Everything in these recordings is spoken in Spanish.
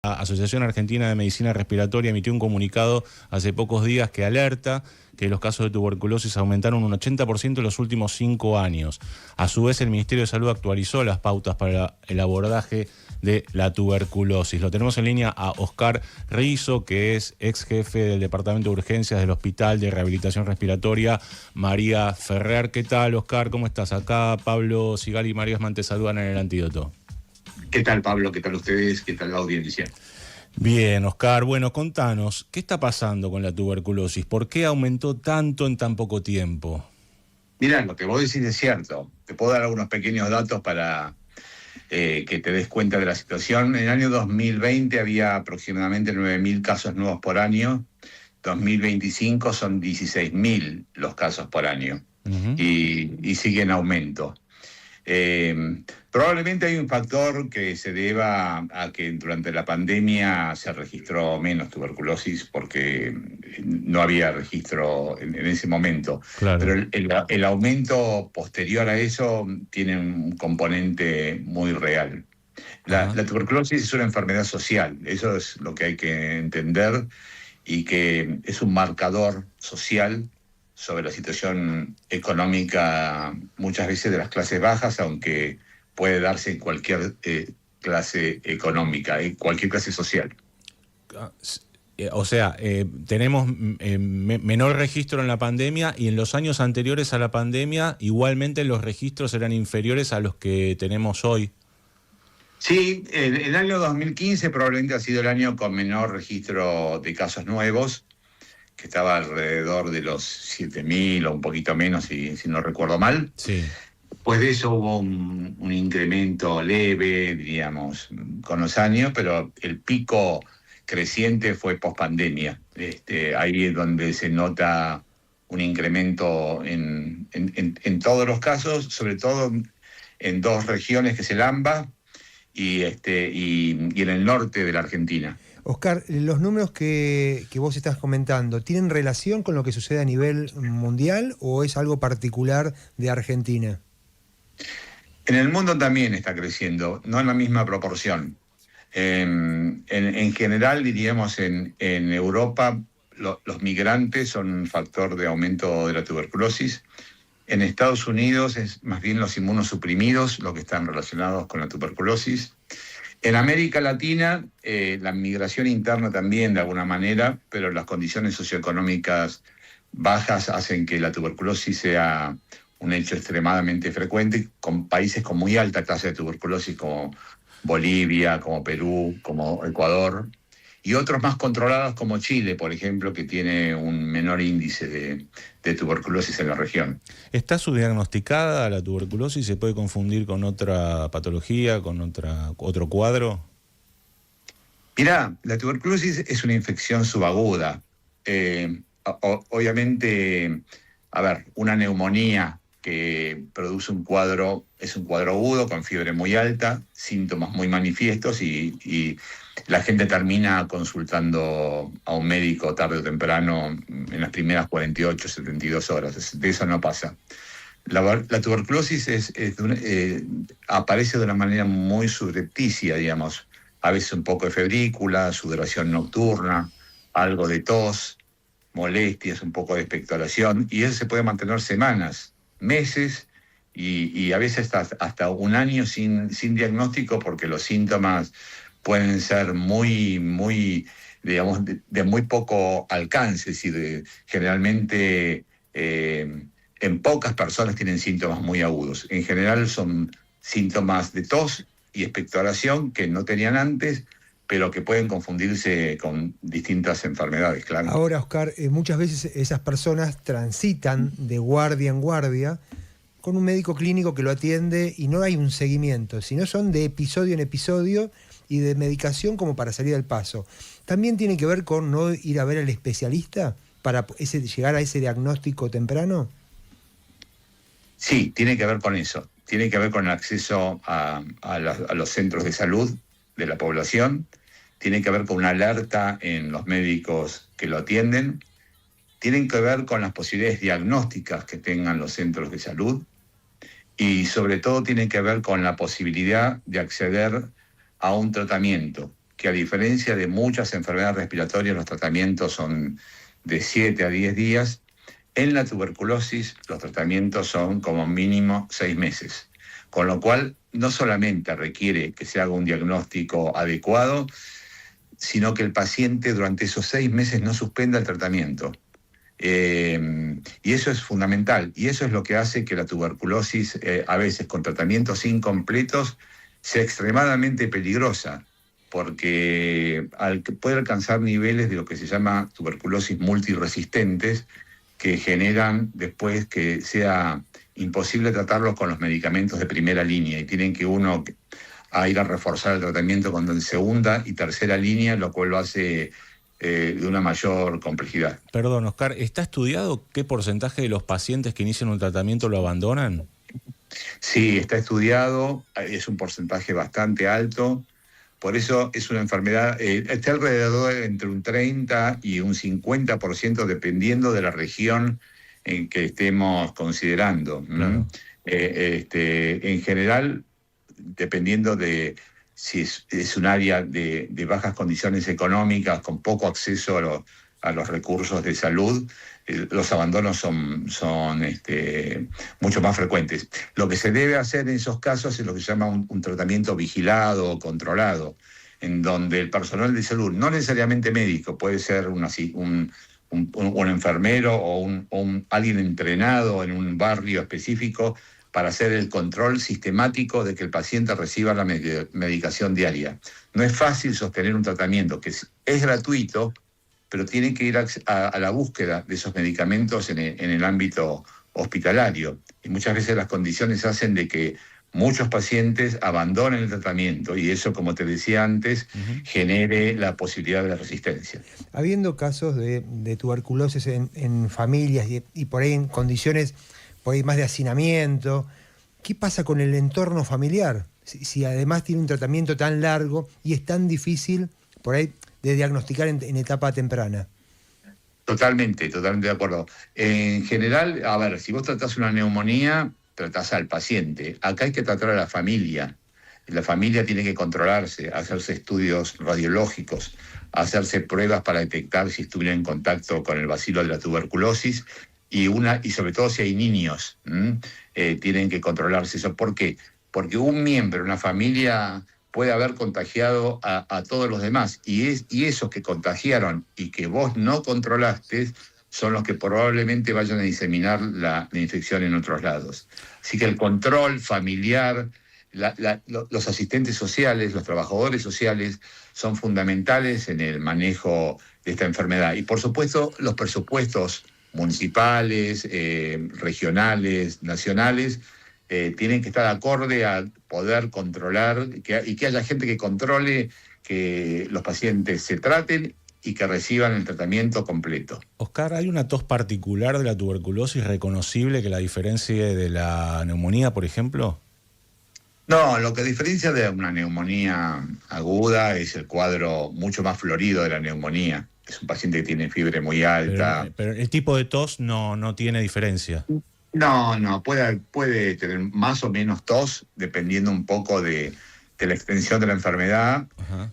La Asociación Argentina de Medicina Respiratoria emitió un comunicado hace pocos días que alerta que los casos de tuberculosis aumentaron un 80% en los últimos 5 años. A su vez, el Ministerio de Salud actualizó las pautas para el abordaje de la tuberculosis. Lo tenemos en línea a Oscar Rizo, que es ex jefe del Departamento de Urgencias del Hospital de Rehabilitación Respiratoria María Ferrer. ¿Qué tal, Oscar? ¿Cómo estás? Acá Pablo Sigali y María Osman te saludan en El Antídoto. ¿Qué tal, Pablo? ¿Qué tal ustedes? ¿Qué tal la audiencia? Bien, Oscar. Bueno, contanos, ¿qué está pasando con la tuberculosis? ¿Por qué aumentó tanto en tan poco tiempo? Mirá, lo que vos decís es cierto. Te puedo dar algunos pequeños datos para que te des cuenta de la situación. En el año 2020 había aproximadamente 9.000 casos nuevos por año. 2025 son 16.000 los casos por año. Y sigue en aumento. Probablemente hay un factor que se deba a que durante la pandemia se registró menos tuberculosis porque no había registro en ese momento. Claro. Pero el aumento posterior a eso tiene un componente muy real. La tuberculosis es una enfermedad social, eso es lo que hay que entender, y que es un marcador social sobre la situación económica muchas veces de las clases bajas, aunque puede darse en cualquier clase económica, en cualquier clase social. O sea, tenemos menor registro en la pandemia, y en los años anteriores a la pandemia igualmente los registros eran inferiores a los que tenemos hoy. Sí, el año 2015 probablemente ha sido el año con menor registro de casos nuevos, que estaba alrededor de los 7.000 o un poquito menos, si no recuerdo mal. Sí. Pues de eso hubo un incremento leve, diríamos, con los años, pero el pico creciente fue post-pandemia. Ahí es donde se nota un incremento en todos los casos, sobre todo en dos regiones, que es el AMBA y en el norte de la Argentina. Oscar, los números que vos estás comentando, ¿tienen relación con lo que sucede a nivel mundial o es algo particular de Argentina? En el mundo también está creciendo, no en la misma proporción. En general, diríamos, en Europa los migrantes son un factor de aumento de la tuberculosis. En Estados Unidos es más bien los inmunosuprimidos los que están relacionados con la tuberculosis. En América Latina, la migración interna también de alguna manera, pero las condiciones socioeconómicas bajas hacen que la tuberculosis sea un hecho extremadamente frecuente, con países con muy alta tasa de tuberculosis como Bolivia, como Perú, como Ecuador, y otros más controlados como Chile, por ejemplo, que tiene un menor índice de tuberculosis en la región. ¿Está subdiagnosticada la tuberculosis? ¿Se puede confundir con otra patología, con otro cuadro? Mirá, la tuberculosis es una infección subaguda. Obviamente, una neumonía que produce es un cuadro agudo con fiebre muy alta, síntomas muy manifiestos, y la gente termina consultando a un médico tarde o temprano en las primeras 48, 72 horas. De eso no pasa. La tuberculosis aparece de una manera muy subrepticia, digamos. A veces un poco de febrícula, sudoración nocturna, algo de tos, molestias, un poco de expectoración, y eso se puede mantener semanas, meses, y a veces hasta un año sin diagnóstico, porque los síntomas pueden ser muy, digamos, de muy poco alcance. Es decir, generalmente en pocas personas tienen síntomas muy agudos. En general son síntomas de tos y expectoración que no tenían antes, pero que pueden confundirse con distintas enfermedades, claro. Ahora, Oscar, muchas veces esas personas transitan de guardia en guardia con un médico clínico que lo atiende y no hay un seguimiento, sino son de episodio en episodio y de medicación como para salir del paso. ¿También tiene que ver con no ir a ver al especialista para llegar a ese diagnóstico temprano? Sí, tiene que ver con eso. Tiene que ver con el acceso a los centros de salud de la población. Tiene que ver con una alerta en los médicos que lo atienden. Tienen que ver con las posibilidades diagnósticas que tengan los centros de salud. Y sobre todo tiene que ver con la posibilidad de acceder a un tratamiento que a diferencia de muchas enfermedades respiratorias, los tratamientos son de 7 a 10 días. En la tuberculosis los tratamientos son como mínimo 6 meses, con lo cual no solamente requiere que se haga un diagnóstico adecuado, sino que el paciente durante esos 6 meses no suspenda el tratamiento. Y eso es fundamental, y eso es lo que hace que la tuberculosis, a veces con tratamientos incompletos, sea extremadamente peligrosa, porque puede alcanzar niveles de lo que se llama tuberculosis multiresistentes, que generan después que sea imposible tratarlos con los medicamentos de primera línea, y tienen que uno a ir a reforzar el tratamiento con segunda y tercera línea, lo cual lo hace de una mayor complejidad. Perdón, Oscar, ¿está estudiado qué porcentaje de los pacientes que inician un tratamiento lo abandonan? Sí, está estudiado, es un porcentaje bastante alto, por eso es una enfermedad, está alrededor entre un 30 y un 50%, dependiendo de la región en que estemos considerando. Claro. En general, dependiendo de si es un área de bajas condiciones económicas, con poco acceso a los recursos de salud, los abandonos son mucho más frecuentes. Lo que se debe hacer en esos casos es lo que se llama un tratamiento vigilado o controlado, en donde el personal de salud, no necesariamente médico, puede ser un enfermero o alguien entrenado en un barrio específico, para hacer el control sistemático de que el paciente reciba la medicación diaria. No es fácil sostener un tratamiento que es gratuito, pero tiene que ir a la búsqueda de esos medicamentos en el ámbito hospitalario. Y muchas veces las condiciones hacen de que muchos pacientes abandonen el tratamiento, y eso, como te decía antes, genere la posibilidad de la resistencia. Habiendo casos de tuberculosis en familias y por ahí en condiciones por ahí más de hacinamiento, ¿qué pasa con el entorno familiar? Si además tiene un tratamiento tan largo y es tan difícil por ahí de diagnosticar en etapa temprana. Totalmente de acuerdo. En general, a ver, si vos tratás una neumonía, tratás al paciente. Acá hay que tratar a la familia. La familia tiene que controlarse, hacerse estudios radiológicos, hacerse pruebas para detectar si estuviera en contacto con el bacilo de la tuberculosis, y sobre todo si hay niños, tienen que controlarse eso. ¿Por qué? Porque un miembro de una familia puede haber contagiado a todos los demás, y esos que contagiaron y que vos no controlaste son los que probablemente vayan a diseminar la infección en otros lados. Así que el control familiar, los asistentes sociales, los trabajadores sociales son fundamentales en el manejo de esta enfermedad. Y por supuesto los presupuestos municipales, regionales, nacionales, tienen que estar acorde a poder controlar y que haya gente que controle que los pacientes se traten y que reciban el tratamiento completo. Oscar, ¿hay una tos particular de la tuberculosis reconocible que la diferencie de la neumonía, por ejemplo? No, lo que diferencia de una neumonía aguda es el cuadro mucho más florido de la neumonía. Es un paciente que tiene fiebre muy alta. Pero el tipo de tos no tiene diferencia. No, puede tener más o menos tos, dependiendo un poco de la extensión de la enfermedad,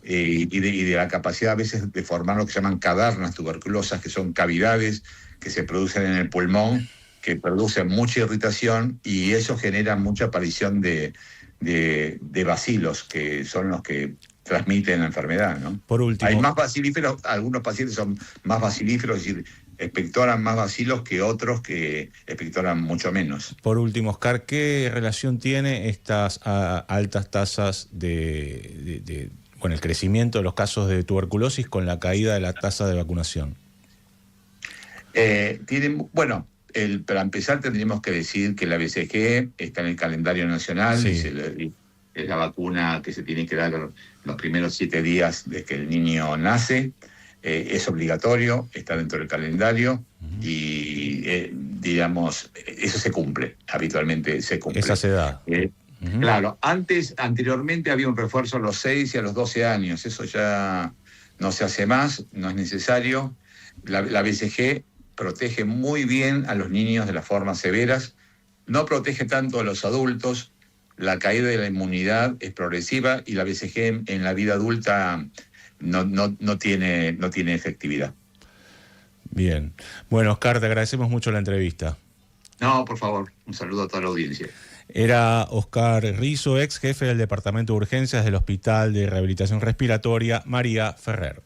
y de la capacidad a veces de formar lo que se llaman cavernas tuberculosas, que son cavidades que se producen en el pulmón, que producen mucha irritación, y eso genera mucha aparición de bacilos, que son los que transmiten la enfermedad, ¿no? Por último, hay más bacilíferos, algunos pacientes son más bacilíferos, es decir, expectoran más bacilos que otros que expectoran mucho menos. Por último, Oscar, ¿qué relación tiene estas altas tasas el crecimiento de los casos de tuberculosis con la caída de la tasa de vacunación? Para empezar tendríamos que decir que la BCG está en el calendario nacional, sí. Es la vacuna que se tiene que dar los primeros 7 días de que el niño nace. Es obligatorio, está dentro del calendario, y eso se cumple, habitualmente se cumple. Esa se da. Claro, anteriormente había un refuerzo a los 6 y a los 12 años, eso ya no se hace más, no es necesario. La BCG protege muy bien a los niños de las formas severas, no protege tanto a los adultos. La caída de la inmunidad es progresiva, y la BCG en la vida adulta no tiene efectividad. Bien. Bueno, Oscar, te agradecemos mucho la entrevista. No, por favor, un saludo a toda la audiencia. Era Oscar Rizo, ex jefe del Departamento de Urgencias del Hospital de Rehabilitación Respiratoria María Ferrer.